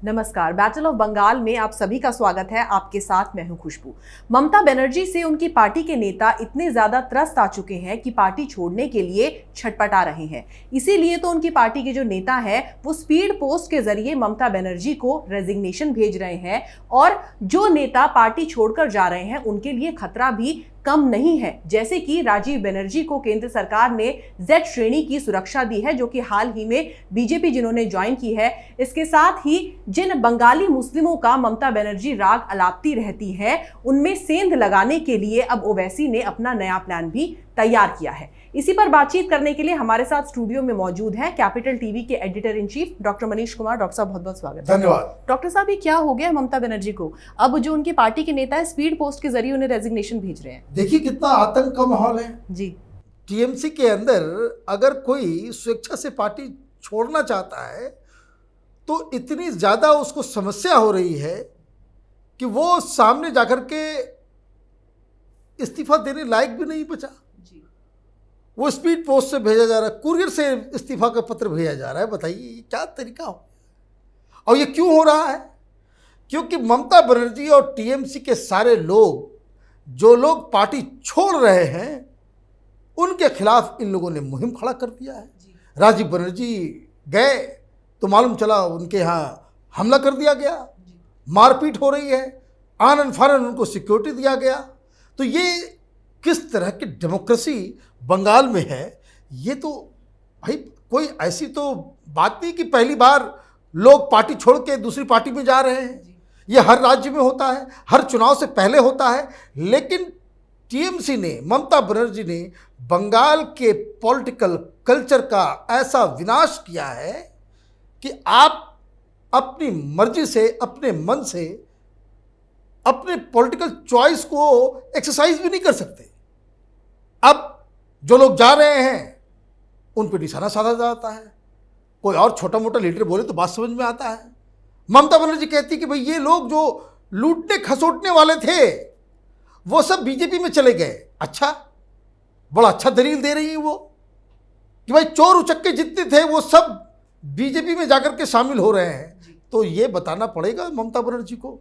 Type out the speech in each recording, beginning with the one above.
नमस्कार। Battle of Bengal में आप सभी का स्वागत है। आपके साथ मैं हूं खुशबू। ममता बनर्जी से उनकी पार्टी के नेता इतने ज्यादा त्रस्त आ चुके हैं कि पार्टी छोड़ने के लिए छटपटा रहे हैं। इसीलिए तो उनकी पार्टी के जो नेता है वो स्पीड पोस्ट के जरिए ममता बनर्जी को रेजिग्नेशन भेज रहे हैं और जो नेता पार्टी छोड़कर जा रहे हैं उनके लिए खतरा भी कम नहीं है। जैसे कि राजीव बनर्जी को केंद्र सरकार ने Z श्रेणी की सुरक्षा दी है, जो कि हाल ही में बीजेपी जिन्होंने ज्वाइन की है। इसके साथ ही जिन बंगाली मुस्लिमों का ममता बनर्जी राग अलापती रहती है, उनमें सेंध लगाने के लिए अब ओवैसी ने अपना नया प्लान भी तैयार किया है। इसी पर बातचीत करने के लिए हमारे साथ स्टूडियो में मौजूद है कैपिटल टीवी के editor in chief doctor Manish Kumar. Doctor साहब बहुत बहुत स्वागत है। धन्यवाद। डॉक्टर साहब, ये क्या हो गया ममता बनर्जी को? अब जो उनकी पार्टी के नेता है स्पीड पोस्ट के जरिए उन्हें रेजिग्नेशन भेज रहे हैं। देखिए कितना आतंक का माहौल है जी। टीएमसी के अंदर अगर कोई स्वेच्छा से पार्टी छोड़ना चाहता है तो इतनी ज्यादा उसको समस्या हो रही है कि वो सामने जाकर के इस्तीफा देने लायक भी नहीं बचा। वो स्पीड पोस्ट से भेजा जा रहा है, कुरियर से इस्तीफा का पत्र भेजा जा रहा है। बताइए ये क्या तरीका हो? और ये क्यों हो रहा है? क्योंकि ममता बनर्जी और टीएमसी के सारे लोग, जो लोग पार्टी छोड़ रहे हैं, उनके खिलाफ इन लोगों ने मुहिम खड़ा कर दिया है। राजीव बनर्जी गए तो मालूम चला उनके यहाँ हमला कर दिया गया, मारपीट हो रही है, आनन फानन उनको सिक्योरिटी दिया गया। तो ये किस तरह की डेमोक्रेसी बंगाल में है? ये तो भाई कोई ऐसी तो बात नहीं कि पहली बार लोग पार्टी छोड़ के दूसरी पार्टी में जा रहे हैं। ये हर राज्य में होता है, हर चुनाव से पहले होता है। लेकिन टीएमसी ने, ममता बनर्जी ने बंगाल के पॉलिटिकल कल्चर का ऐसा विनाश किया है कि आप अपनी मर्जी से, अपने मन से, अपने पॉलिटिकल चॉइस को एक्सरसाइज भी नहीं कर सकते। अब जो लोग जा रहे हैं उन पर निशाना साधा जाता है। कोई और छोटा मोटा लीडर बोले तो बात समझ में आता है। ममता बनर्जी कहती कि भाई ये लोग जो लूटने खसोटने वाले थे वो सब बीजेपी में चले गए। अच्छा, बड़ा अच्छा दलील दे रही है वो कि भाई चोर उचक्के जितने थे वो सब बीजेपी में जाकर के शामिल हो रहे हैं। तो ये बताना पड़ेगा ममता बनर्जी को।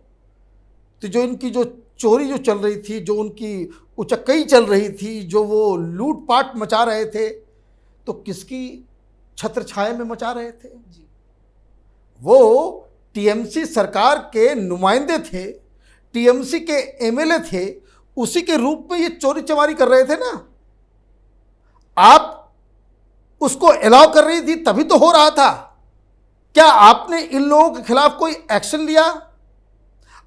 तो जो इनकी जो चोरी जो चल रही थी, जो उनकी उचक्कई चल रही थी, जो वो लूटपाट मचा रहे थे, तो किसकी छत्र छाया में मचा रहे थे? वो टीएमसी सरकार के नुमाइंदे थे, टीएमसी के एमएलए थे, उसी के रूप में ये चोरी चमारी कर रहे थे ना। आप उसको अलाउ कर रही थी तभी तो हो रहा था। क्या आपने इन लोगों के खिलाफ कोई एक्शन लिया?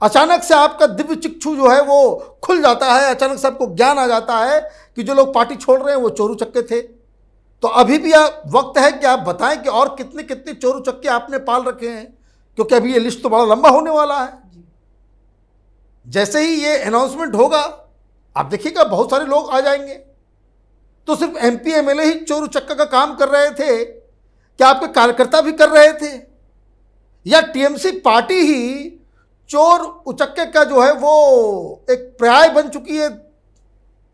अचानक से आपका दिव्य चक्षु जो है वो खुल जाता है, अचानक से आपको ज्ञान आ जाता है कि जो लोग पार्टी छोड़ रहे हैं वो चोरू चक्के थे। तो अभी भी वक्त है कि आप बताएं कि और कितने कितने चोरू चक्के आपने पाल रखे हैं, क्योंकि अभी ये लिस्ट तो बड़ा लंबा होने वाला है। जैसे ही ये अनाउंसमेंट होगा आप देखिएगा बहुत सारे लोग आ जाएंगे। तो सिर्फ एमपी एमएलए ही चोरू चक्का का काम कर रहे थे? क्या आपके कार्यकर्ता भी कर रहे थे? या टीएमसी पार्टी ही चोर उचक्के का जो है वो एक पर्याय बन चुकी है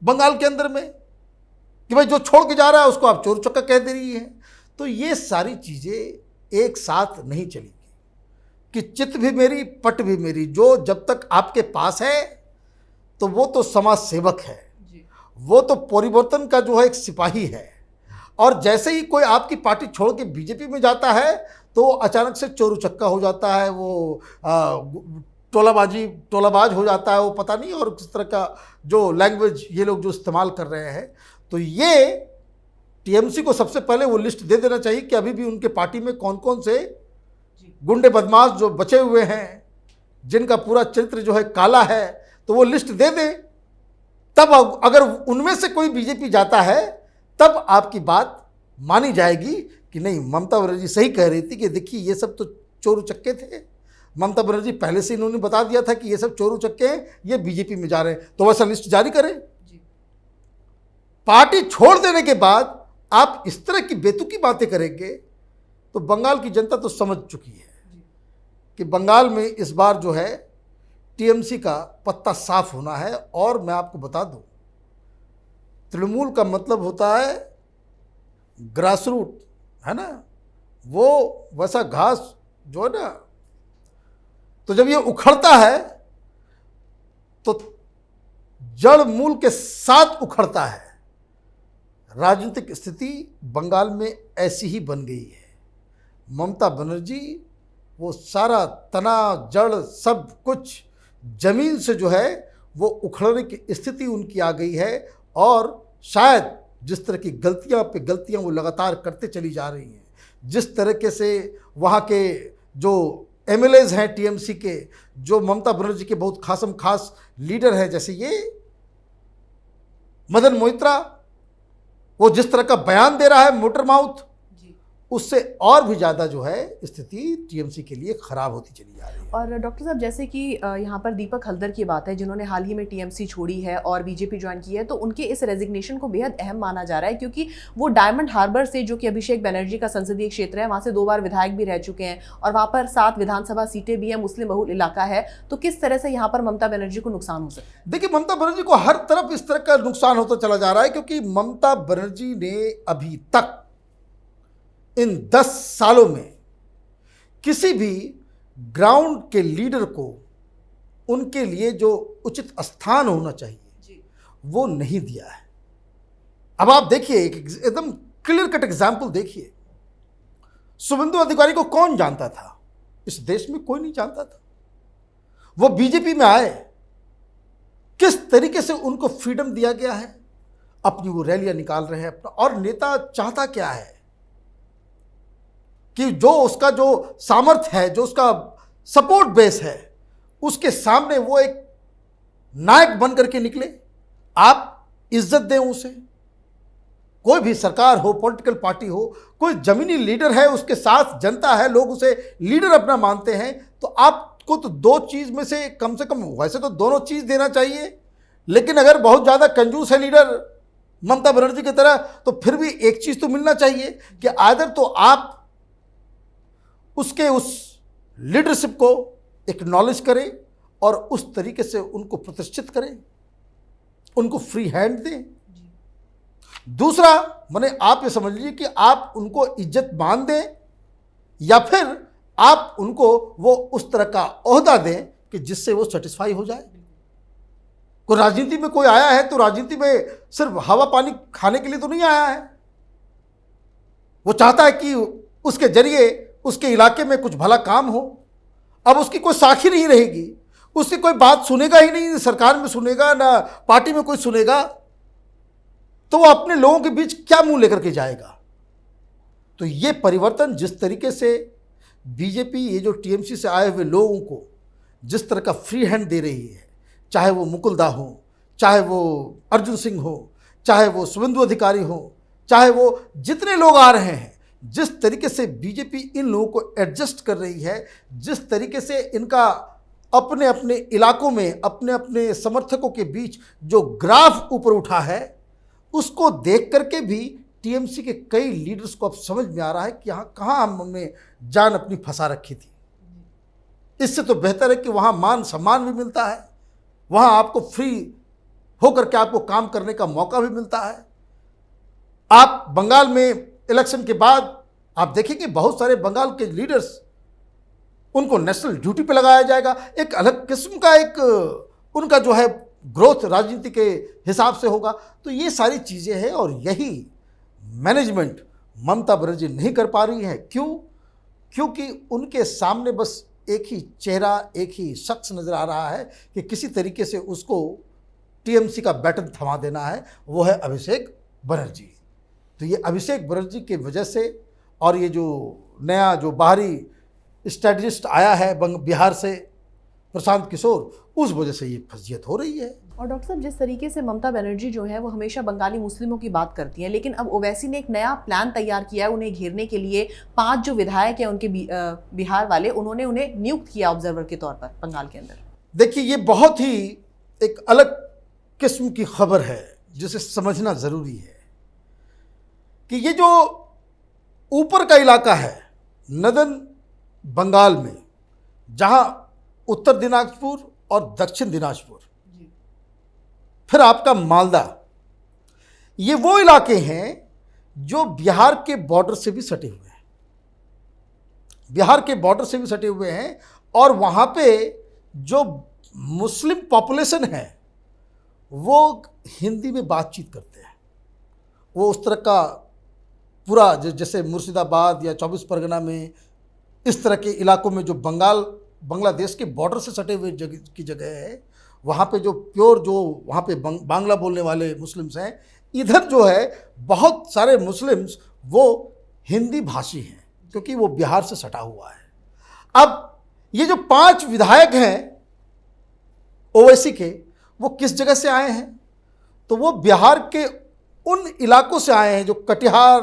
बंगाल के अंदर में कि भाई जो छोड़ के जा रहा है उसको आप चोर चक्का कह दे रही है? तो ये सारी चीज़ें एक साथ नहीं चलेगी कि चित भी मेरी पट भी मेरी। जो जब तक आपके पास है तो वो तो समाज सेवक है, वो तो परिवर्तन का जो है एक सिपाही है। और जैसे ही कोई आपकी पार्टी छोड़ के बीजेपी में जाता है तो अचानक से चोरू चक्का हो जाता है, वो टोलाबाज हो जाता है, वो पता नहीं और किस तरह का जो लैंग्वेज ये लोग जो इस्तेमाल कर रहे हैं। तो ये टीएमसी को सबसे पहले वो लिस्ट दे देना चाहिए कि अभी भी उनके पार्टी में कौन कौन से गुंडे बदमाश जो बचे हुए हैं, जिनका पूरा चरित्र जो है काला है, तो वो लिस्ट दे दे। तब अगर उनमें से कोई बीजेपी जाता है तब आपकी बात मानी जाएगी कि नहीं, ममता बनर्जी सही कह रही थी कि देखिए ये सब तो चोरू चक्के थे। ममता बनर्जी पहले से इन्होंने बता दिया था कि ये सब चोरू चक्के हैं, ये बीजेपी में जा रहे हैं, तो वैसा लिस्ट जारी करें। पार्टी छोड़ देने के बाद आप इस तरह की बेतुकी बातें करेंगे तो बंगाल की जनता तो समझ चुकी है कि बंगाल में इस बार जो है टीएमसी का पत्ता साफ होना है। और मैं आपको बता दूं, तृणमूल का मतलब होता है ग्रासरूट, है ना, वो वैसा घास जो है ना तो जब ये उखड़ता है तो जड़ मूल के साथ उखड़ता है। राजनीतिक स्थिति बंगाल में ऐसी ही बन गई है। ममता बनर्जी वो सारा तना जड़ सब कुछ जमीन से जो है वो उखड़ने की स्थिति उनकी आ गई है, और शायद जिस तरह की गलतियां पे गलतियां वो लगातार करते चली जा रही हैं, जिस तरीके से वहाँ के जो एमएलएज हैं टीएमसी के, जो ममता बनर्जी के बहुत खासम खास लीडर हैं, जैसे ये मदन मोहित्रा, वो जिस तरह का बयान दे रहा है मोटर माउथ, उससे और भी ज़्यादा जो है स्थिति टीएमसी के लिए ख़राब होती चली जा रही है। और डॉक्टर साहब, जैसे कि यहाँ पर दीपक हल्दर की बात है, जिन्होंने हाल ही में टीएमसी छोड़ी है और बीजेपी ज्वाइन की है, तो उनके इस रेजिग्नेशन को बेहद अहम माना जा रहा है, क्योंकि वो डायमंड हार्बर से, जो कि अभिषेक बनर्जी का संसदीय क्षेत्र है, वहाँ से 2 बार विधायक भी रह चुके हैं और वहाँ पर 7 विधानसभा सीटें भी हैं, मुस्लिम बहुल इलाका है। तो किस तरह से यहाँ पर ममता बनर्जी को नुकसान हो सकता है? देखिए, ममता बनर्जी को हर तरफ इस तरह का नुकसान होता चला जा रहा है, क्योंकि ममता बनर्जी ने अभी तक इन 10 सालों में किसी भी ग्राउंड के लीडर को उनके लिए जो उचित स्थान होना चाहिए वो नहीं दिया है। अब आप देखिए, एकदम क्लियर कट एग्जाम्पल देखिए, शुभेंदु अधिकारी को कौन जानता था? इस देश में कोई नहीं जानता था। वो बीजेपी में आए, किस तरीके से उनको फ्रीडम दिया गया है, अपनी वो रैलियां निकाल रहे हैं अपना, और नेता चाहता क्या है कि जो उसका जो सामर्थ्य है, जो उसका सपोर्ट बेस है, उसके सामने वो एक नायक बन करके निकले, आप इज्जत दें उसे। कोई भी सरकार हो, पॉलिटिकल पार्टी हो, कोई जमीनी लीडर है, उसके साथ जनता है, लोग उसे लीडर अपना मानते हैं, तो आपको तो 2 चीज़ में से कम वैसे तो दोनों चीज़ देना चाहिए, लेकिन अगर बहुत ज़्यादा कंजूस है लीडर ममता बनर्जी की तरह, तो फिर भी एक चीज़ तो मिलना चाहिए कि आदर तो आप उसके उस लीडरशिप को एक्नॉलेज करें और उस तरीके से उनको प्रतिष्ठित करें, उनको फ्री हैंड दें। दूसरा, माने आप ये समझ लीजिए कि आप उनको इज्जत मान दें, या फिर आप उनको वो उस तरह का ओहदा दें कि जिससे वो सेटिस्फाई हो जाए। कोई राजनीति में कोई आया है तो राजनीति में सिर्फ हवा पानी खाने के लिए तो नहीं आया है। वो चाहता है कि उसके जरिए उसके इलाके में कुछ भला काम हो। अब उसकी कोई साखी नहीं रहेगी, उसकी कोई बात सुनेगा ही नहीं, सरकार में सुनेगा ना पार्टी में कोई सुनेगा, तो वो अपने लोगों के बीच क्या मुंह लेकर के जाएगा? तो ये परिवर्तन जिस तरीके से बीजेपी ये जो टीएमसी से आए हुए लोगों को जिस तरह का फ्री हैंड दे रही है, चाहे वो मुकुल दा हो, चाहे वो अर्जुन सिंह हो, चाहे वो शुभेंदु अधिकारी हो, चाहे वो जितने लोग आ रहे हैं, जिस तरीके से बीजेपी इन लोगों को एडजस्ट कर रही है, जिस तरीके से इनका अपने अपने इलाकों में अपने अपने समर्थकों के बीच जो ग्राफ ऊपर उठा है, उसको देख करके भी टीएमसी के कई लीडर्स को अब समझ में आ रहा है कि यहाँ कहाँ हमने जान अपनी फंसा रखी थी। इससे तो बेहतर है कि वहाँ मान सम्मान भी मिलता है, वहाँ आपको फ्री होकर के आपको काम करने का मौका भी मिलता है। आप बंगाल में इलेक्शन के बाद आप देखेंगे बहुत सारे बंगाल के लीडर्स, उनको नेशनल ड्यूटी पे लगाया जाएगा, एक अलग किस्म का एक उनका जो है ग्रोथ राजनीति के हिसाब से होगा। तो ये सारी चीज़ें हैं और यही मैनेजमेंट ममता बनर्जी नहीं कर पा रही है। क्यों? क्योंकि उनके सामने बस एक ही चेहरा, एक ही शख्स नज़र आ रहा है कि किसी तरीके से उसको टीएमसी का बैटन थमा देना है, वो है अभिषेक बनर्जी। तो ये अभिषेक बनर्जी की वजह से और ये जो नया जो बाहरी स्ट्रेटजिस्ट आया है बिहार से प्रशांत किशोर, उस वजह से ये फजीयत हो रही है। और डॉक्टर साहब, जिस तरीके से ममता बनर्जी जो है वो हमेशा बंगाली मुस्लिमों की बात करती हैं, लेकिन अब ओवैसी ने एक नया प्लान तैयार किया है उन्हें घेरने के लिए। 5 जो विधायक हैं उनके बिहार वाले, उन्होंने उन्हें नियुक्त किया ऑब्जर्वर के तौर पर बंगाल के अंदर। देखिए, ये बहुत ही एक अलग किस्म की खबर है जिसे समझना ज़रूरी है कि ये जो ऊपर का इलाका है नदन बंगाल में, जहाँ उत्तर दिनाजपुर और दक्षिण दिनाजपुर, फिर आपका मालदा, ये वो इलाके हैं जो बिहार के बॉर्डर से भी सटे हुए हैं, बिहार के बॉर्डर से भी सटे हुए हैं और वहाँ पे जो मुस्लिम पॉपुलेशन है वो हिंदी में बातचीत करते हैं। वो उस तरह का पूरा जैसे मुर्शिदाबाद या 24 परगना में इस तरह के इलाकों में जो बांग्लादेश के बॉर्डर से सटे हुए जगह है, वहाँ पे जो प्योर जो वहाँ पे बांग्ला बोलने वाले मुस्लिम्स हैं, इधर जो है बहुत सारे मुस्लिम्स वो हिंदी भाषी हैं क्योंकि वो बिहार से सटा हुआ है। अब ये जो 5 विधायक हैं ओवैसी के, वो किस जगह से आए हैं? तो वो बिहार के उन इलाकों से आए हैं जो कटिहार,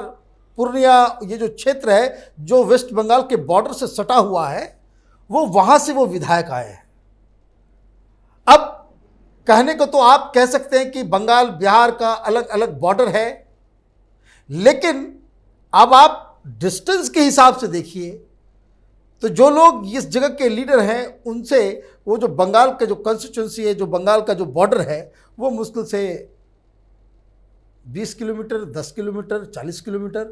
पूर्णिया, ये जो क्षेत्र है जो वेस्ट बंगाल के बॉर्डर से सटा हुआ है, वो वहाँ से वो विधायक आए हैं। अब कहने को तो आप कह सकते हैं कि बंगाल बिहार का अलग अलग बॉर्डर है, लेकिन अब आप डिस्टेंस के हिसाब से देखिए तो जो लोग इस जगह के लीडर हैं उनसे वो जो बंगाल का जो कॉन्स्टिट्यूंसी है, जो बंगाल का जो बॉर्डर है, वो मुश्किल से 20 किलोमीटर, 10 किलोमीटर, 40 किलोमीटर,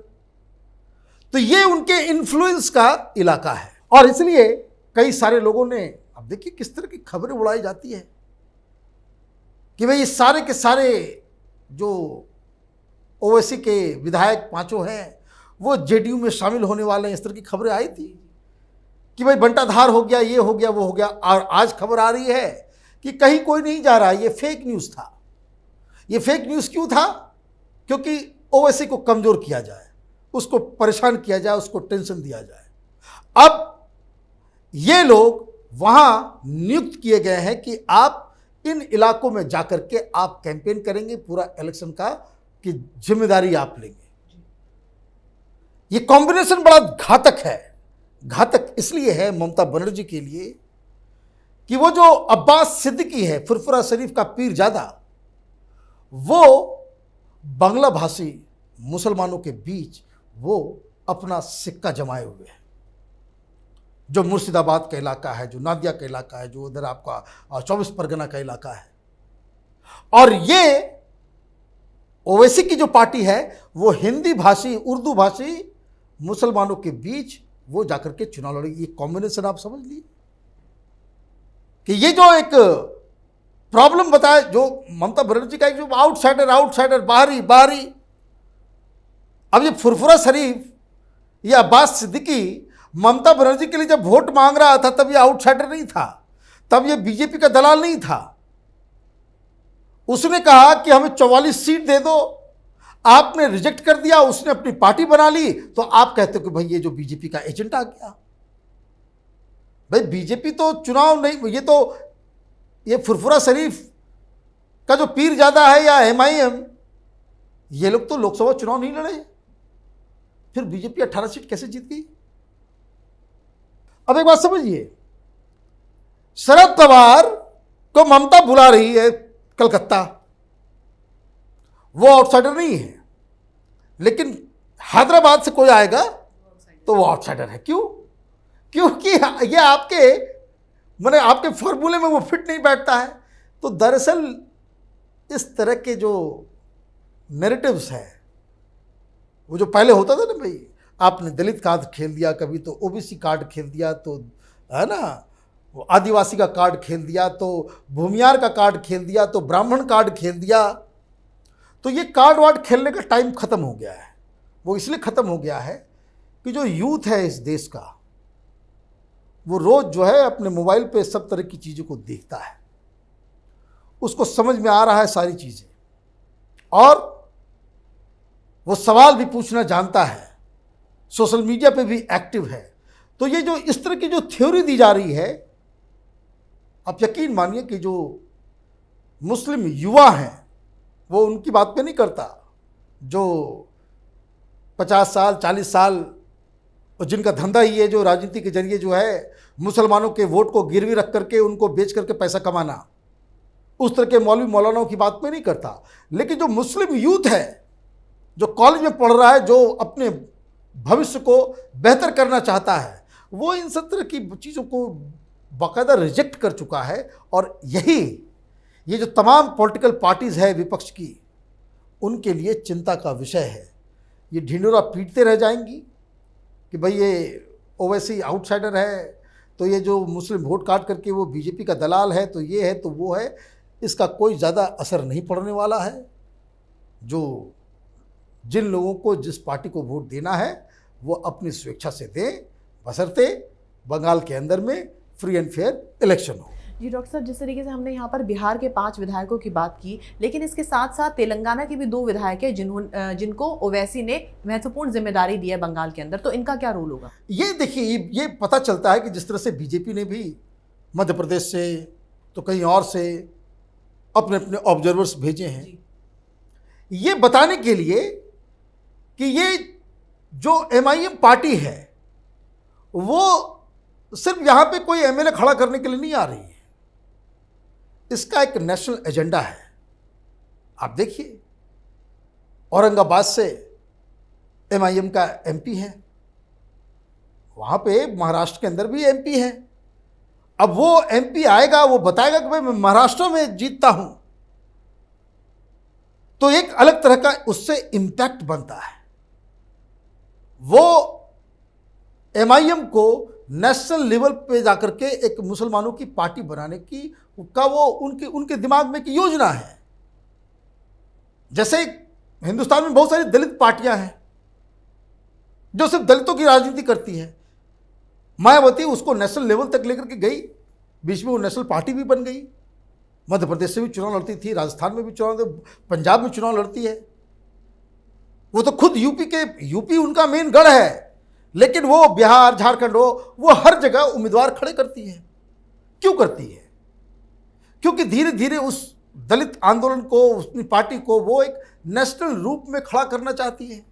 तो ये उनके इन्फ्लुएंस का इलाका है। और इसलिए कई सारे लोगों ने, अब देखिए किस तरह की खबरें उड़ाई जाती है कि भाई ये सारे के सारे जो ओवैसी के विधायक 5 हैं वो जेडीयू में शामिल होने वाले हैं। इस तरह की खबरें आई थी कि भाई बंटाधार हो गया, ये हो गया, वो हो गया। और आज खबर आ रही है कि कहीं कोई नहीं जा रहा। ये फेक न्यूज़ था। ये फेक न्यूज़ क्यों था? क्योंकि ओवैसी को कमज़ोर किया जाए, उसको परेशान किया जाए, उसको टेंशन दिया जाए। अब ये लोग वहाँ नियुक्त किए गए हैं कि आप इन इलाकों में जाकर के आप कैंपेन करेंगे, पूरा इलेक्शन का की जिम्मेदारी आप लेंगे। ये कॉम्बिनेशन बड़ा घातक है। घातक इसलिए है ममता बनर्जी के लिए कि वो जो अब्बास सिद्दीकी है, फुरफुरा शरीफ का पीरजादा, वो बांग्ला भाषी मुसलमानों के बीच वो अपना सिक्का जमाए हुए हैं। जो मुर्शिदाबाद का इलाका है, जो नादिया का इलाका है, जो उधर आपका 24 परगना का इलाका है, और ये ओवैसी की जो पार्टी है वो हिंदी भाषी, उर्दू भाषी मुसलमानों के बीच वो जाकर के चुनाव लड़ेगी। ये कॉम्बिनेशन आप समझ लिए कि ये जो एक प्रॉब्लम बताया जो ममता बनर्जी का, जो आउटसाइडर बाहरी, अब ये फुरफुरा शरीफ, ये अब्बास सिद्दीकी ममता बनर्जी के लिए जब वोट मांग रहा था तब ये आउटसाइडर नहीं था, तब ये बीजेपी का दलाल नहीं था। उसने कहा कि हमें 44 सीट दे दो, आपने रिजेक्ट कर दिया, उसने अपनी पार्टी बना ली, तो आप कहते हो कि भाई ये जो बीजेपी का एजेंट आ गया। भाई बीजेपी तो चुनाव नहीं, ये फुरफुरा शरीफ का जो पीरजादा है या एमआईएम, ये लोग तो लोकसभा चुनाव नहीं लड़े, फिर बीजेपी 18 सीट कैसे जीत गई? अब एक बात समझिए, शरद पवार को ममता बुला रही है कलकत्ता, वो आउटसाइडर नहीं है, लेकिन हैदराबाद से कोई आएगा तो वो आउटसाइडर है। क्यों? क्योंकि ये आपके फॉर्मूले में वो फिट नहीं बैठता है। तो दरअसल इस तरह के जो नैरेटिव्स हैं, वो जो पहले होता था ना, भाई आपने दलित कार्ड खेल दिया, कभी तो ओबीसी कार्ड खेल दिया, तो है ना, वो आदिवासी का कार्ड खेल दिया, तो भूमियार का कार्ड खेल दिया, तो ब्राह्मण कार्ड खेल दिया। तो ये कार्ड वार्ड खेलने का टाइम ख़त्म हो गया है। वो इसलिए ख़त्म हो गया है कि जो यूथ है इस देश का, वो रोज़ जो है अपने मोबाइल पे सब तरह की चीज़ों को देखता है, उसको समझ में आ रहा है सारी चीज़ें, और वो सवाल भी पूछना जानता है, सोशल मीडिया पे भी एक्टिव है। तो ये जो इस तरह की जो थ्योरी दी जा रही है, आप यकीन मानिए कि जो मुस्लिम युवा हैं वो उनकी बात पे नहीं करता। जो 50 साल 40 साल और जिनका धंधा ही है, जो राजनीति के जरिए जो है मुसलमानों के वोट को गिरवी रख करके उनको बेच करके पैसा कमाना, उस तरह के मौलवी मौलानाओं की बात पे नहीं करता। लेकिन जो मुस्लिम यूथ है, जो कॉलेज में पढ़ रहा है, जो अपने भविष्य को बेहतर करना चाहता है, वो इन सब तरह की चीज़ों को बाकायदा रिजेक्ट कर चुका है। और ये जो तमाम पॉलिटिकल पार्टीज़ है विपक्ष की, उनके लिए चिंता का विषय है। ये ढिंडोरा पीटते रह जाएंगी कि भाई ये ओवैसी आउटसाइडर है, तो ये जो मुस्लिम वोट काट करके वो बीजेपी का दलाल है, तो ये है तो वो है, इसका कोई ज़्यादा असर नहीं पड़ने वाला है। जो जिन लोगों को जिस पार्टी को वोट देना है वो अपनी स्वेच्छा से दें, बशर्ते बंगाल के अंदर में फ्री एंड फेयर इलेक्शन हो। जी डॉक्टर साहब, जिस तरीके से हमने यहाँ पर बिहार के 5 विधायकों की बात की, लेकिन इसके साथ साथ तेलंगाना के भी 2 विधायक हैं जिनको ओवैसी ने महत्वपूर्ण जिम्मेदारी दी है बंगाल के अंदर, तो इनका क्या रोल होगा? ये देखिए, ये पता चलता है कि जिस तरह से बीजेपी ने भी मध्य प्रदेश से तो कहीं और से अपने अपने ऑब्जर्वर्स भेजे हैं, ये बताने के लिए कि ये जो MIM पार्टी है वो सिर्फ यहाँ पे कोई MLA खड़ा करने के लिए नहीं आ रही है, इसका एक नेशनल एजेंडा है। आप देखिए, औरंगाबाद से MIM का MP है, वहाँ पे महाराष्ट्र के अंदर भी MP है। अब वो MP आएगा, वो बताएगा कि भाई मैं महाराष्ट्र में जीतता हूँ, तो एक अलग तरह का उससे इम्पैक्ट बनता है। वो MIM को नेशनल लेवल पे जाकर के एक मुसलमानों की पार्टी बनाने की का वो उनके दिमाग में की योजना है। जैसे हिंदुस्तान में बहुत सारी दलित पार्टियां हैं जो सिर्फ दलितों की राजनीति करती है। मायावती उसको नेशनल लेवल तक लेकर के गई, बीच में वो नेशनल पार्टी भी बन गई, मध्य प्रदेश से भी चुनाव लड़ती थी, राजस्थान में भी चुनाव, पंजाब में चुनाव लड़ती है। वो तो खुद यूपी उनका मेन गढ़ है, लेकिन वो बिहार, झारखंड हो, वो हर जगह उम्मीदवार खड़े करती है। क्यों करती है? क्योंकि धीरे धीरे उस दलित आंदोलन को, अपनी पार्टी को वो एक नेशनल रूप में खड़ा करना चाहती है।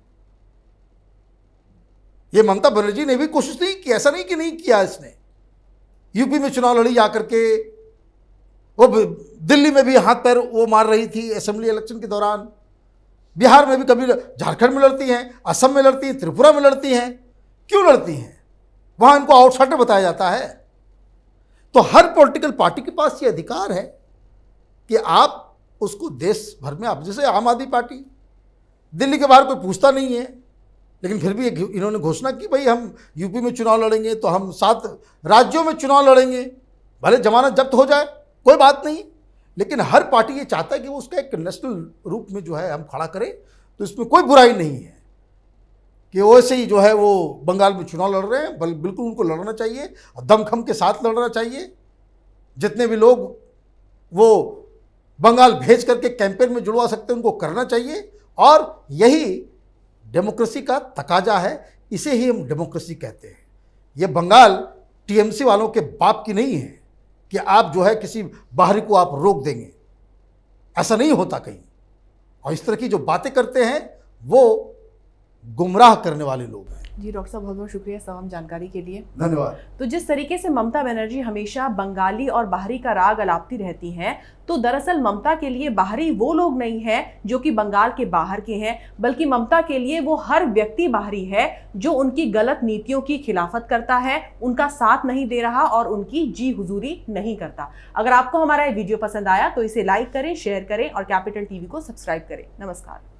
ये ममता बनर्जी ने भी कोशिश नहीं की, ऐसा नहीं कि नहीं किया इसने। यूपी में चुनाव लड़ी जाकर के, वो दिल्ली में भी हाथ पैर वो मार रही थी असेंबली इलेक्शन के दौरान, बिहार में भी, कभी झारखंड में लड़ती हैं, असम में लड़ती हैं, त्रिपुरा में लड़ती हैं। क्यों लड़ती हैं? वहां इनको आउटसाइडर बताया जाता है। तो हर पॉलिटिकल पार्टी के पास ये अधिकार है कि आप उसको देश भर में, आप जैसे आम आदमी पार्टी, दिल्ली के बाहर कोई पूछता नहीं है, लेकिन फिर भी इन्होंने घोषणा की भाई हम यूपी में चुनाव लड़ेंगे, तो हम 7 राज्यों में चुनाव लड़ेंगे, भले जमानत जब्त हो जाए कोई बात नहीं, लेकिन हर पार्टी ये चाहता है कि वो उसका एक नेशनल रूप में जो है हम खड़ा करें। तो इसमें कोई बुराई नहीं है कि वैसे ही जो है वो बंगाल में चुनाव लड़ रहे हैं, बिल्कुल उनको लड़ना चाहिए, दमखम के साथ लड़ना चाहिए। जितने भी लोग वो बंगाल भेज करके कैंपेन में जुड़वा सकते हैं उनको करना चाहिए, और यही डेमोक्रेसी का तकाजा है, इसे ही हम डेमोक्रेसी कहते हैं। ये बंगाल TMC वालों के बाप की नहीं है कि आप जो है किसी बाहरी को आप रोक देंगे, ऐसा नहीं होता कहीं। और इस तरह की जो बातें करते हैं वो गुमराह करने वाले लोग हैं। जी डॉक्टर साहब, बहुत बहुत शुक्रिया तमाम जानकारी के लिए। धन्यवाद। तो जिस तरीके से ममता बनर्जी हमेशा बंगाली और बाहरी का राग अलापती रहती हैं, तो दरअसल ममता के लिए बाहरी वो लोग नहीं है जो कि बंगाल के बाहर के हैं, बल्कि ममता के लिए वो हर व्यक्ति बाहरी है जो उनकी गलत नीतियों की खिलाफत करता है, उनका साथ नहीं दे रहा और उनकी जी हुजूरी नहीं करता। अगर आपको हमारा ये वीडियो पसंद आया तो इसे लाइक करें, शेयर करें और कैपिटल TV को सब्सक्राइब करें। नमस्कार।